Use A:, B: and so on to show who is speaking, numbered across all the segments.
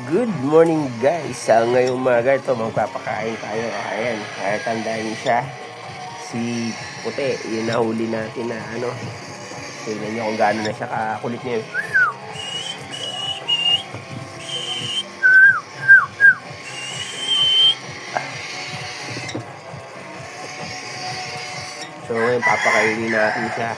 A: Good morning guys. Ngayong umaga ito magpapakain tayo. Ayan, kaya tandaan niyo siya. Si Puti, yung nahuli natin na ano. Tingnan niyo kung gaano na siya kakulit niya. So ngayon papakainin natin siya.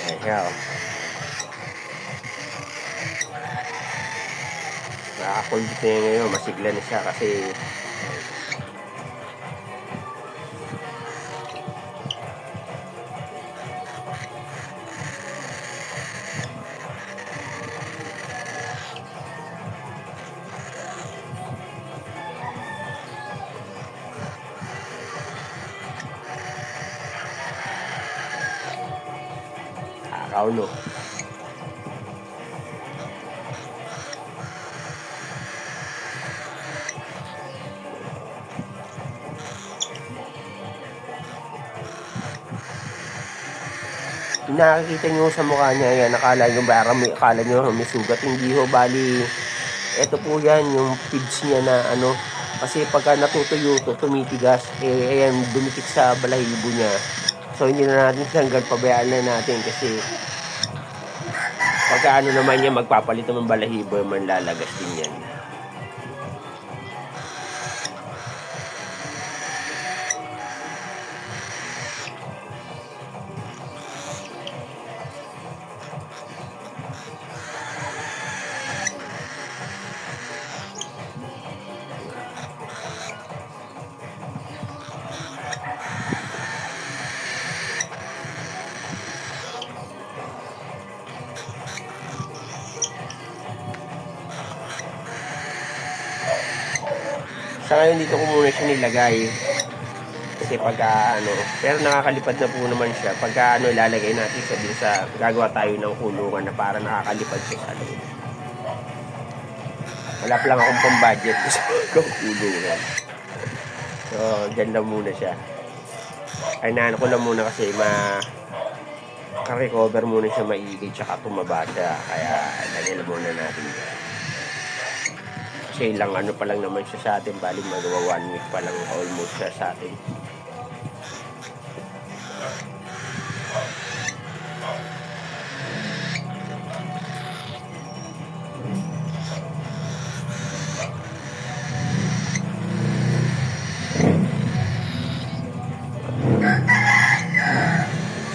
A: Ayan siya oh. Nakakulit niya ngayon. Masigla na siya kasi kaulo. Nakikita nyo sa mukha niya yan, akala nyo may sugat, hindi ho, bali ito po yan yung feeds niya na ano, kasi pagka natutuyo to, tumitigas, ayan, dumikit sa balahibo niya. So hindi na natin hanggang pabayaan na natin kasi pagka ano naman niya, magpapalit naman balahibo, man lalagas din yan. Sa ngayon dito ko muna siya nilagay kasi pagka ano, pero nakakalipad na po naman siya pagka ano, ilalagay natin sa din sa gagawa tayo ng kulungan na para nakakalipad siya sa ano. Wala pa lang akong pang budget sa kulungan, so dyan lang muna siya. Ay naano ko lang muna kasi ka-recover muna siya maigi tsaka tumaba siya, kaya lagyan muna natin dyan. Kasi ilang ano pa lang naman siya sa atin, bali magawa 1 week pa lang almost siya sa atin.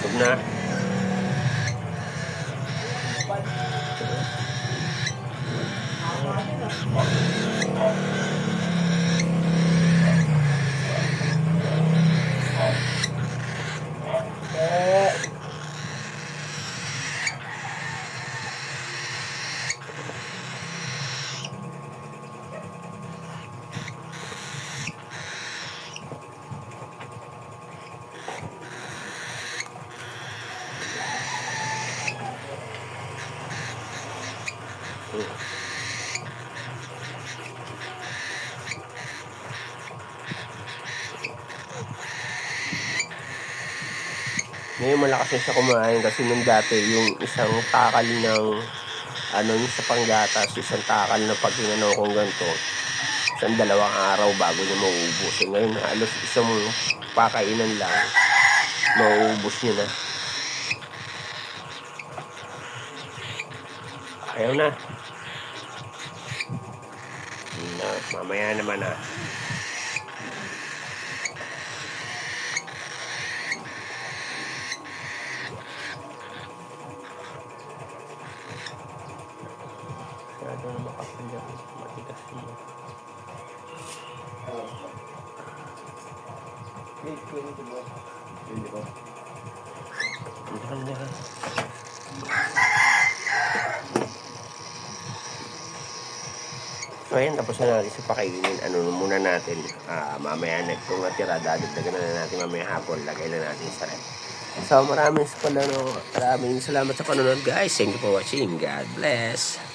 A: Sub na. Ngayon malakas na siya kumain kasi nung dati yung isang takal ng ano yung sa panggatas, isang takal na pag inano kong ganito, isang 2 araw bago niya mauubos. Ngayon halos isang pakainan lang mauubos niya na. Ayaw na. Mamaya naman ah. Masyado na makapagyan. Matigas niya. So ayan, tapos na natin sa pakainin. Ano muna natin, mamaya na itong natira, dadagdagan na natin mamaya hapon, lagay na natin sa rep. So maraming salamat sa panonood guys. Thank you for watching. God bless.